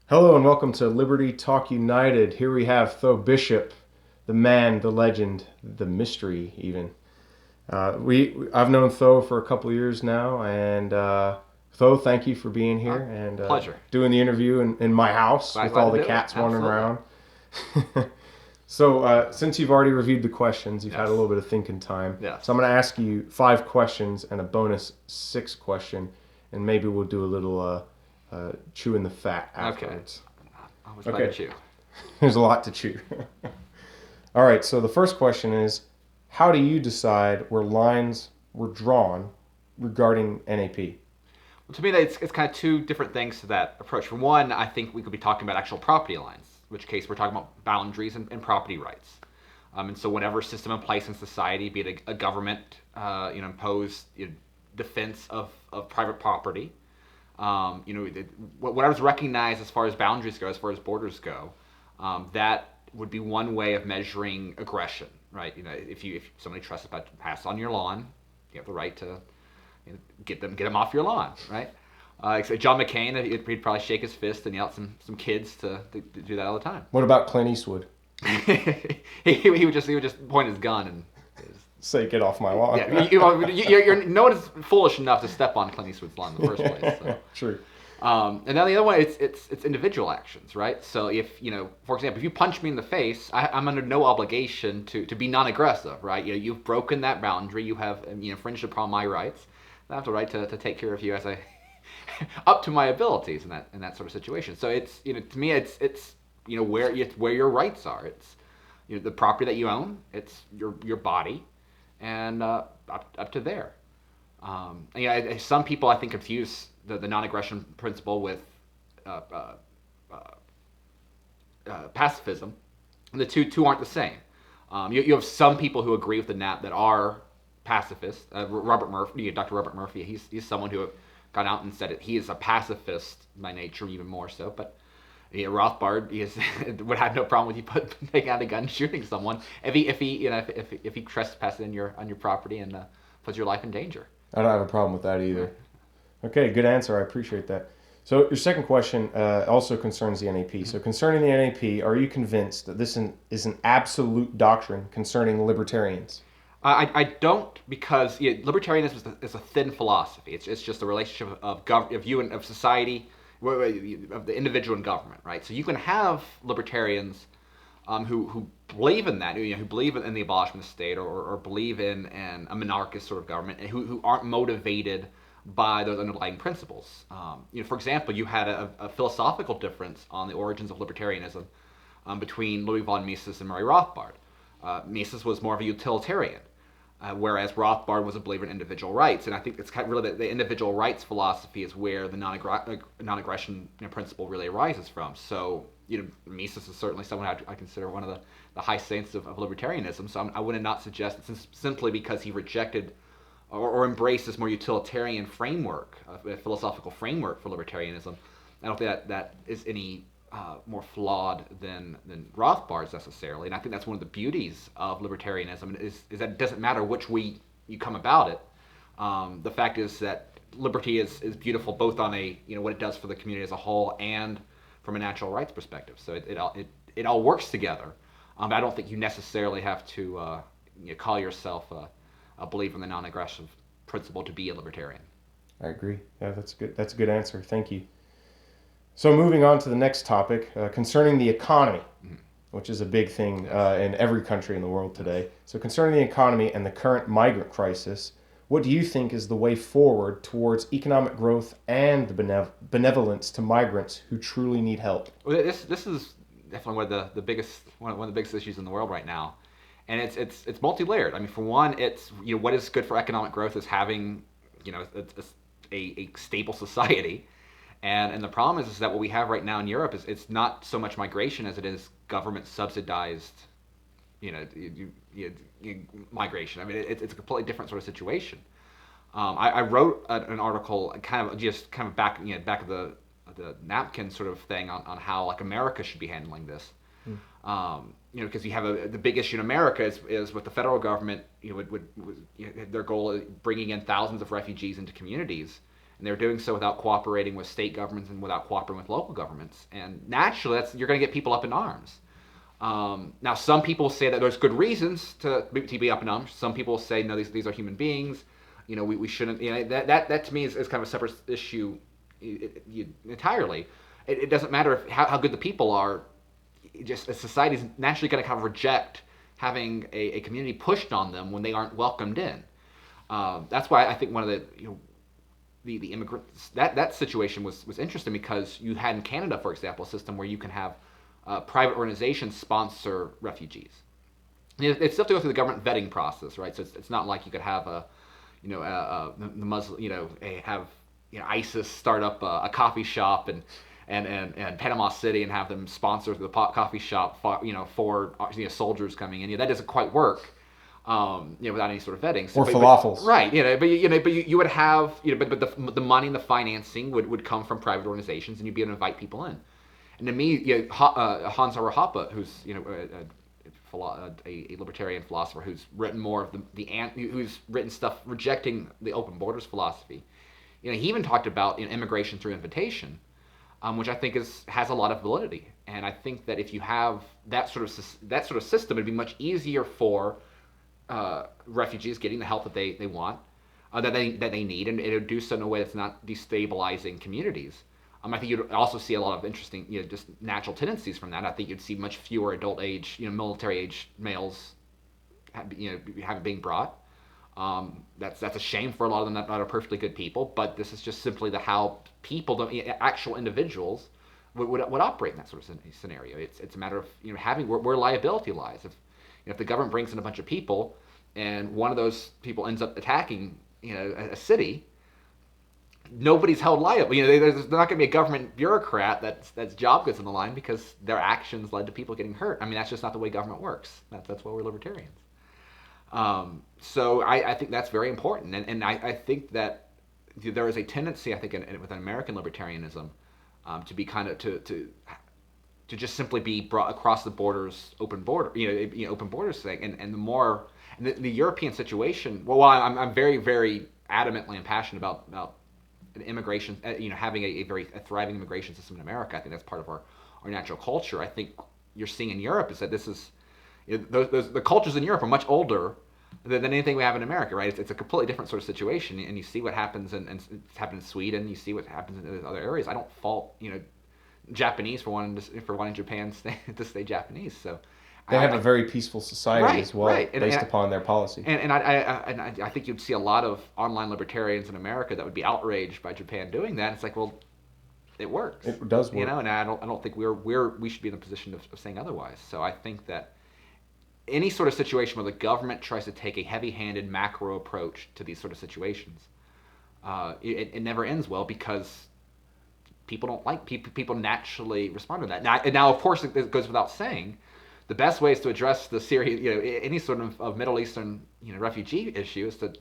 Hello and welcome to Liberty Talk United. Here we have Tho Bishop, the man, the legend, the mystery, even. I've known Tho for a couple of years now, and Tho, thank you for being here and Pleasure. doing the interview in my house with Glad all to the do it. cats wandering Absolutely. around. So, since you've already reviewed the questions, you've had a Yes. little bit of thinking time. So, I'm Yes. going to ask you 5 questions and a bonus sixth question, and maybe we'll do a little chewing the fat Okay. afterwards. I was glad to Okay, chew. there's a lot to chew. All right, so the first question is, how do you decide where lines were drawn regarding NAP? Well, to me, it's kind of two different things to that approach. For one, I think we could be talking about actual property lines, in which case we're talking about boundaries and property rights. And so, whatever system in place in society, be it a government, imposed defense of private property, whatever's recognized as far as boundaries go, as far as borders go, that would be one way of measuring aggression, right? If somebody tries to pass on your lawn, you have the right to get them off your lawn, right? Except John McCain, he'd probably shake his fist and yell at some kids to do that all the time. What about Clint Eastwood? He would just point his gun and Say, get off my lawn. yeah, you're no one is foolish enough to step on Clint Eastwood's lawn in the first place. So. True. And then the other one, it's individual actions, right? So if for example, if you punch me in the face, I'm under no obligation to be non-aggressive, right? You've broken that boundary, you have infringed upon my rights. I have the right to take care of you as I up to my abilities in that sort of situation. So it's to me it's where your rights are. It's the property that you own. It's your body, and up to there. Some people I think confuse the non-aggression principle with uh, uh, pacifism. And the two aren't the same. You have some people who agree with the NAP that are pacifists. Robert Murphy, Dr. Robert Murphy, he's someone who gone out and said it. He is a pacifist by nature, even more so. But Rothbard would have no problem with you taking out a gun and shooting someone if he trespasses on your property and puts your life in danger. I don't have a problem with that either. Okay, good answer. I appreciate that. So, your second question also concerns the NAP. So, concerning the NAP, are you convinced that this is an absolute doctrine concerning libertarians? I don't because libertarianism is a thin philosophy. It's just a relationship of you and of society, of the individual and government, right? So you can have libertarians who believe in that, who believe in the abolishment of the state or believe in a monarchist sort of government, and who aren't motivated by those underlying principles. For example, you had a philosophical difference on the origins of libertarianism between Ludwig von Mises and Murray Rothbard. Mises was more of a utilitarian, whereas Rothbard was a believer in individual rights. And I think it's kind of really the individual rights philosophy is where the non-aggression principle really arises from. So, Mises is certainly someone I consider one of the high saints of libertarianism. So I would not suggest that simply because he rejected or embraced this more utilitarian framework, a philosophical framework for libertarianism. I don't think that is any more flawed than Rothbard's necessarily, and I think that's one of the beauties of libertarianism is that it doesn't matter which way you come about it. The fact is that liberty is beautiful both on what it does for the community as a whole and from a natural rights perspective. So it all works together. But I don't think you necessarily have to call yourself a believer in the non-aggressive principle to be a libertarian. I agree. Yeah, that's good. That's a good answer. Thank you. So, moving on to the next topic concerning the economy, which is a big thing in every country in the world today. So, concerning the economy and the current migrant crisis, what do you think is the way forward towards economic growth and the benevolence to migrants who truly need help? Well, this is definitely one of the biggest issues in the world right now, and it's multi-layered. I mean, for one, it's what is good for economic growth is having a stable society, and the problem is that what we have right now in Europe is it's not so much migration as it is government subsidized migration. I mean, it's a completely different sort of situation. I wrote an article, kind of back of the napkin sort of thing on how like America should be handling this. Because you have the big issue in America is with the federal government. Their goal is bringing in thousands of refugees into communities, and they're doing so without cooperating with state governments and without cooperating with local governments. And naturally, you're going to get people up in arms. Now, some people say that there's good reasons to be up in arms. Some people say, no, these are human beings. We shouldn't. That to me is kind of a separate issue entirely. It doesn't matter how good the people are. Just a society is naturally going to kind of reject having a community pushed on them when they aren't welcomed in. That's why I think one of the immigrants that situation was interesting, because you had in Canada, for example, a system where you can have private organizations sponsor refugees. It's still to go through the government vetting process, right? So it's not like you could have the Muslim, have ISIS start up a coffee shop and Panama City and have them sponsor the coffee shop for soldiers coming in. That doesn't quite work. Without any sort of vetting. Or falafels. Right. But you would have, but the money and the financing would come from private organizations, and you'd be able to invite people in. And to me, Hans Ura Hoppe, who's a libertarian philosopher who's written more of who's written stuff rejecting the open borders philosophy. He even talked about immigration through invitation, which I think has a lot of validity. And I think that if you have that sort of system, it'd be much easier for refugees getting the help that they want, that they need, and it would do so in a way that's not destabilizing communities. I think you'd also see a lot of interesting, just natural tendencies from that. I think you'd see much fewer adult age, military age males, being brought. That's a shame for a lot of them that are perfectly good people, but this is just simply how people, actual individuals, would operate in that sort of scenario. It's a matter of having where liability lies. If the government brings in a bunch of people, and one of those people ends up attacking a city, nobody's held liable. There's not going to be a government bureaucrat that's job gets on the line because their actions led to people getting hurt. That's just not the way government works. That's why we're libertarians. So I think that's very important, and I think that there is a tendency, I think, within American libertarianism, to be kind of to just simply be brought across the borders, open borders thing, and the more the European situation. Well, I'm very, very adamantly and passionate about immigration, having a thriving immigration system in America. I think that's part of our natural culture. I think you're seeing in Europe is that this is the cultures in Europe are much older than anything we have in America, right? It's a completely different sort of situation, and you see what happens, and it's happened in Sweden. You see what happens in other areas. I don't fault Japanese for wanting Japan to stay Japanese. So they have a very peaceful society as well, based upon their policy. And I think you'd see a lot of online libertarians in America that would be outraged by Japan doing that. It's like, well, it works. It does work. And I don't think we should be in a position of saying otherwise. So I think that any sort of situation where the government tries to take a heavy-handed macro approach to these sort of situations, it never ends well, because people don't like people naturally respond to that. Now, of course, it goes without saying, the best ways to address the Syria, any sort of Middle Eastern, refugee issue is to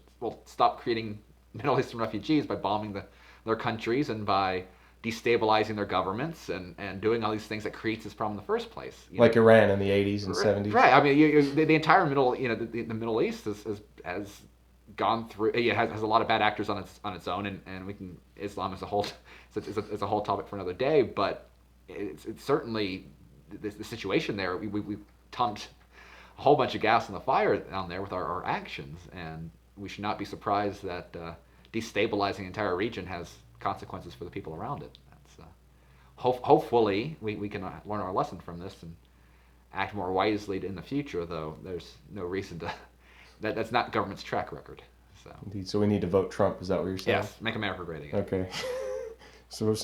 stop creating Middle Eastern refugees by bombing their countries and by destabilizing their governments and doing all these things that creates this problem in the first place. Like Iran in the 80s and 70s. Right. The entire the Middle East has gone through. Has a lot of bad actors on its own, and Islam as a whole is a whole topic for another day. But it's certainly the situation there. We pumped a whole bunch of gas on the fire down there with our actions, and we should not be surprised that destabilizing the entire region has consequences for the people around it. That's hopefully we can learn our lesson from this and act more wisely in the future. Though there's no reason to. That's not government's track record. So. Indeed. So we need to vote Trump. Is that what you're saying? Yes. Make America great again. Okay. So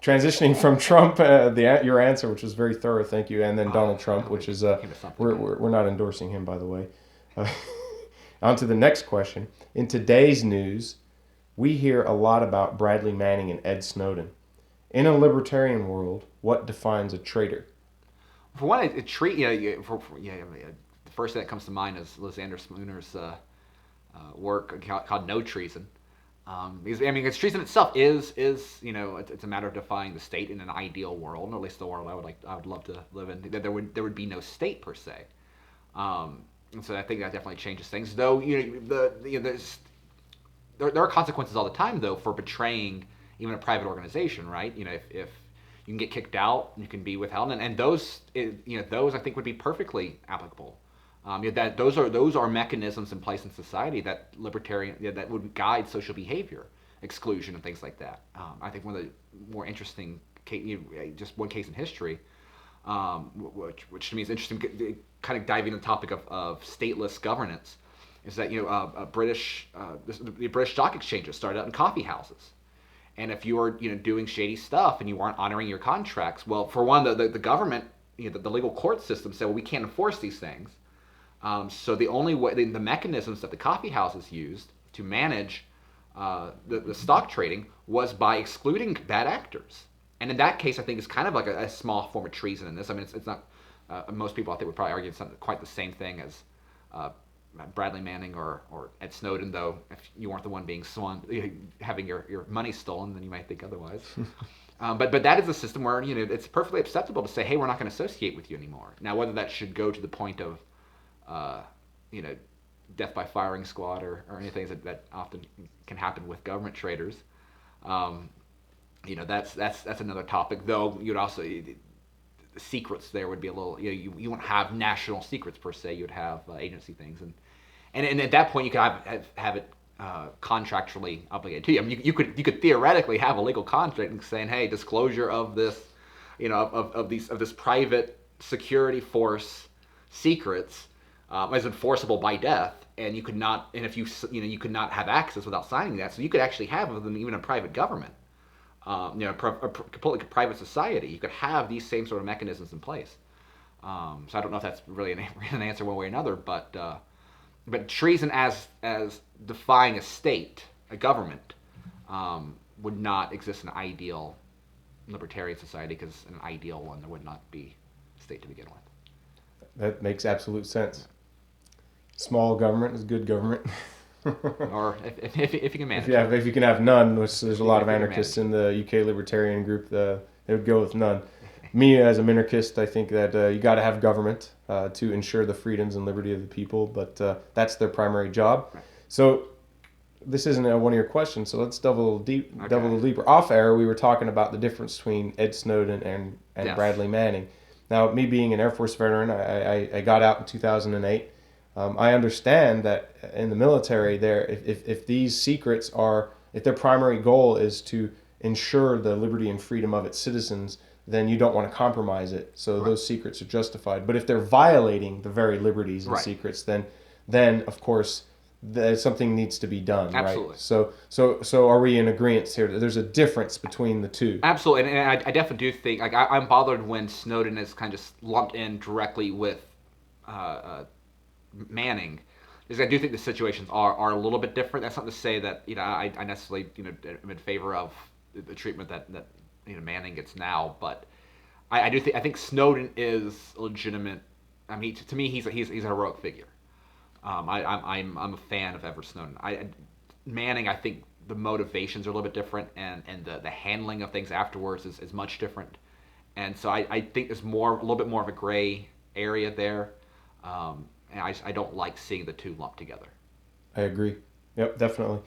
transitioning from Trump, your answer, which was very thorough, thank you, and then Donald Trump, which is we're not endorsing him, by the way. On to the next question. In today's news, we hear a lot about Bradley Manning and Ed Snowden. In a libertarian world, what defines a traitor? For one, the first thing that comes to mind is Lysander Spooner's work called No Treason. Because treason itself is it's a matter of defying the state in an ideal world, or at least the world I would love to live in. There would be no state per se, and so I think that definitely changes things. Though there are consequences all the time though for betraying even a private organization, right? If you can get kicked out, you can be withheld, and those I think would be perfectly applicable. That those are mechanisms in place in society that that would guide social behavior, exclusion, and things like that. I think one of the more interesting just one case in history, which to me is interesting, kind of diving into the topic of stateless governance, is that the British stock exchanges started out in coffee houses. And if you were doing shady stuff and you weren't honoring your contracts, well, for one, the government, the legal court system said, well, we can't enforce these things. So the only way, the mechanisms that the coffee houses used to manage the stock trading was by excluding bad actors. And in that case, I think it's kind of like a small form of treason in this. I mean, it's not. Most people I think would probably argue it's not quite the same thing as Bradley Manning or Ed Snowden, though if you weren't the one being having your money stolen, then you might think otherwise. But that is a system where it's perfectly acceptable to say, hey, we're not going to associate with you anymore. Now, whether that should go to the point of death by firing squad or anything that often can happen with government traders, that's another topic. Though you'd also the secrets there would be a little you wouldn't have national secrets per se. You'd have agency things and at that point you could have it contractually obligated to you. I mean, you could theoretically have a legal contract saying, hey, disclosure of this, of this private security force secrets is enforceable by death, and you could not, and if you could not have access without signing that. So you could actually have them even a private government, a completely private society. You could have these same sort of mechanisms in place. So I don't know if that's really an answer one way or another, but treason as defying a state, a government, would not exist in an ideal libertarian society, because in an ideal one there would not be a state to begin with. That makes absolute sense. Small government is good government. Or if you can manage. If you can have none, which there's a lot of anarchists in the UK libertarian group, they would go with none. Me, as a minarchist, I think that you got to have government to ensure the freedoms and liberty of the people, but that's their primary job. Right. So this isn't one of your questions, so let's delve a little deeper. Off air, we were talking about the difference between Ed Snowden and yes. Bradley Manning. Now, me being an Air Force veteran, I got out in 2008. I understand that in the military, if these secrets if their primary goal is to ensure the liberty and freedom of its citizens, then you don't want to compromise it. So right. Those secrets are justified. But if they're violating the very liberties and right. secrets, then of course something needs to be done. Absolutely. Right? So are we in agreement here that there's a difference between the two? Absolutely, and I definitely do think I'm bothered when Snowden is kind of lumped in directly with Manning, because I do think the situations are a little bit different. That's not to say that I necessarily am in favor of the treatment that Manning gets now, but I think Snowden is legitimate. I mean, to me, he's a heroic figure. I'm a fan of Edward Snowden. Manning, I think the motivations are a little bit different, and the handling of things afterwards is much different, and so I think there's a little bit more of a gray area there. And I don't like seeing the two lumped together. I agree. Yep, definitely.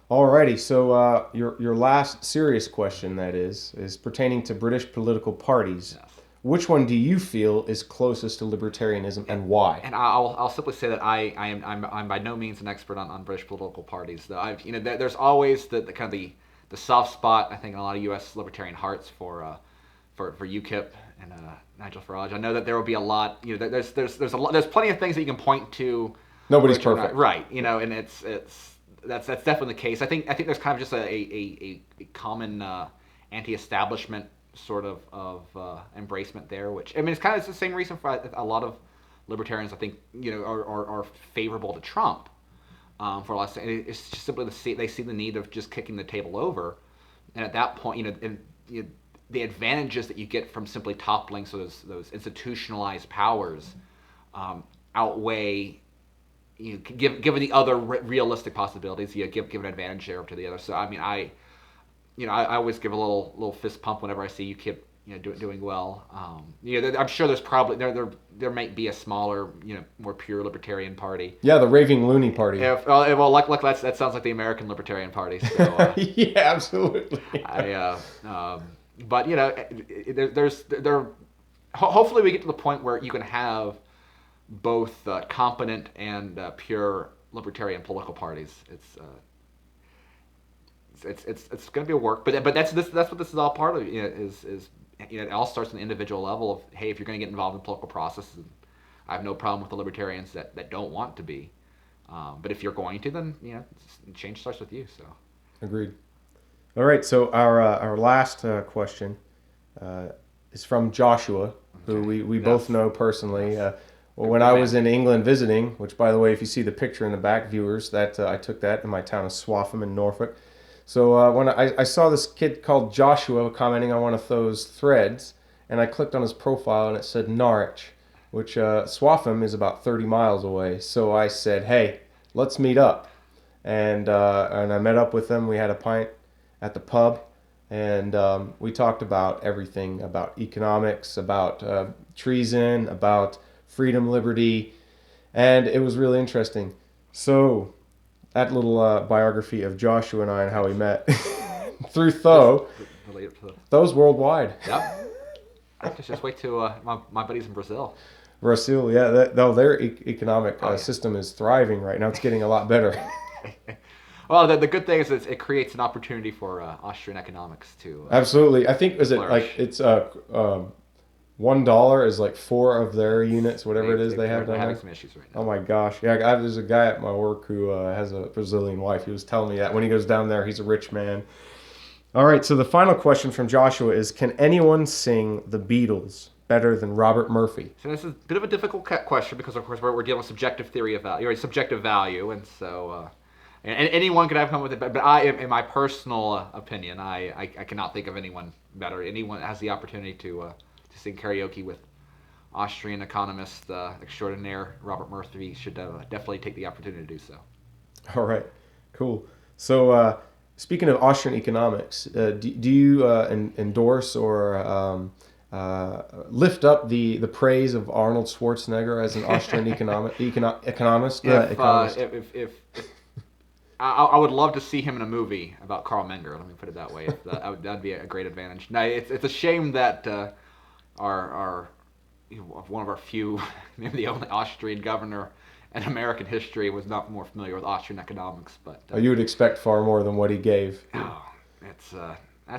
Alrighty, so your last serious question, that is pertaining to British political parties. Yes. Which one do you feel is closest to libertarianism, and why? And I'll simply say that I'm by no means an expert on British political parties. Though there's always the kind of the soft spot, I think, in a lot of U.S. libertarian hearts for UKIP and Nigel Farage. I know that there will be a lot. There's plenty of things that you can point to. Nobody's perfect, right? And that's definitely the case. I think there's kind of just a common anti-establishment sort of embracement there, which it's the same reason for a lot of libertarians. I think are favorable to Trump. For a lot of, it's just simply they see the need of just kicking the table over, and at that point, the advantages that you get from simply toppling those institutionalized powers outweigh, given the other realistic possibilities, give an advantage there to the other. So I mean, I always give a little fist pump whenever I see UKIP doing well. I'm sure there's probably there might be a smaller, more pure libertarian party. Yeah, the Raving Loony Party. Like that sounds like the American Libertarian Party. So yeah, absolutely. But hopefully we get to the point where you can have both competent and pure libertarian political parties. It's going to be a work, but that's what this is all part of. It all starts on the individual level of, hey, if you're going to get involved in political processes, I have no problem with the libertarians that don't want to be, but if you're going to, then change starts with you. So agreed. All right, so our last question is from Joshua, who we both know personally. When I was in England visiting, which, by the way, if you see the picture in the back, viewers, that I took that in my town of Swaffham in Norfolk. So when I saw this kid called Joshua commenting on one of those threads, and I clicked on his profile and it said Norwich, which Swaffham is about 30 miles away. So I said, hey, let's meet up. And I met up with him. We had a pint at the pub, and we talked about everything, about economics, about treason, about freedom, liberty, and it was really interesting. So that little biography of Joshua and I and how we met through Tho. Tho's worldwide. Yep. Just wait till my buddies in Brazil. Brazil, yeah. Their economic system is thriving right now. It's getting a lot better. Well, the good thing is it creates an opportunity for Austrian economics to absolutely. I think flourish. It's $1 is like 4 of their units, whatever it is they have. They're having some issues right now. Oh my gosh! Yeah, there's a guy at my work who has a Brazilian wife. He was telling me that when he goes down there, he's a rich man. All right. So the final question from Joshua is: can anyone sing the Beatles better than Robert Murphy? So this is a bit of a difficult question because, of course, we're dealing with subjective theory of value, or subjective value, and so. And anyone could have come with it, but in my personal opinion, I cannot think of anyone better. Anyone that has the opportunity to sing karaoke with Austrian economist extraordinaire Robert Murphy should definitely take the opportunity to do so. All right, cool. So speaking of Austrian economics, do you endorse or lift up the praise of Arnold Schwarzenegger as an Austrian economist? If I would love to see him in a movie about Carl Menger. Let me put it that way. That'd be a great advantage. Now, it's a shame that our one of our few, maybe the only Austrian governor in American history was not more familiar with Austrian economics. But you would expect far more than what he gave. Oh, that's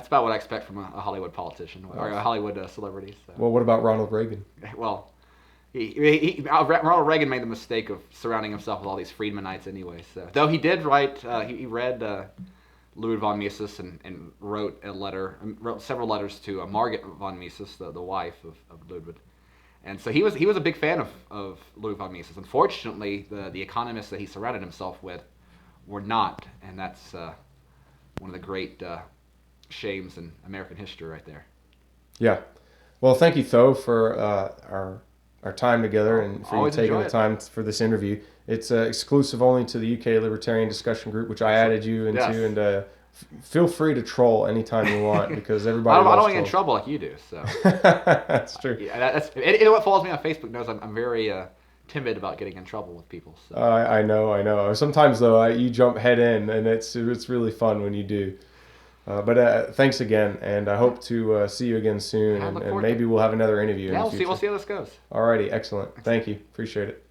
about what I expect from a Hollywood politician or a Hollywood celebrity. So. Well, what about Ronald Reagan? Well. Ronald Reagan made the mistake of surrounding himself with all these Friedmanites anyway. So, though he did write, he read Ludwig von Mises and wrote several letters to Margit von Mises, the wife of Ludwig, and so he was a big fan of Ludwig von Mises. Unfortunately, the economists that he surrounded himself with were not, and that's one of the great shames in American history right there. Yeah, well, thank you, Tho, for our time together and for you taking the time for this interview. It's exclusive only to the UK Libertarian Discussion Group, which I added you into, and feel free to troll anytime you want because everybody. I don't get in trouble like you do, so that's true. Anyone what follows me on Facebook knows I'm very timid about getting in trouble with people. So. I know. Sometimes though, you jump head in, and it's really fun when you do. But thanks again, and I hope to see you again soon, and maybe we'll have another interview in the future. We'll see how this goes. Alrighty, excellent. Thank you. Appreciate it.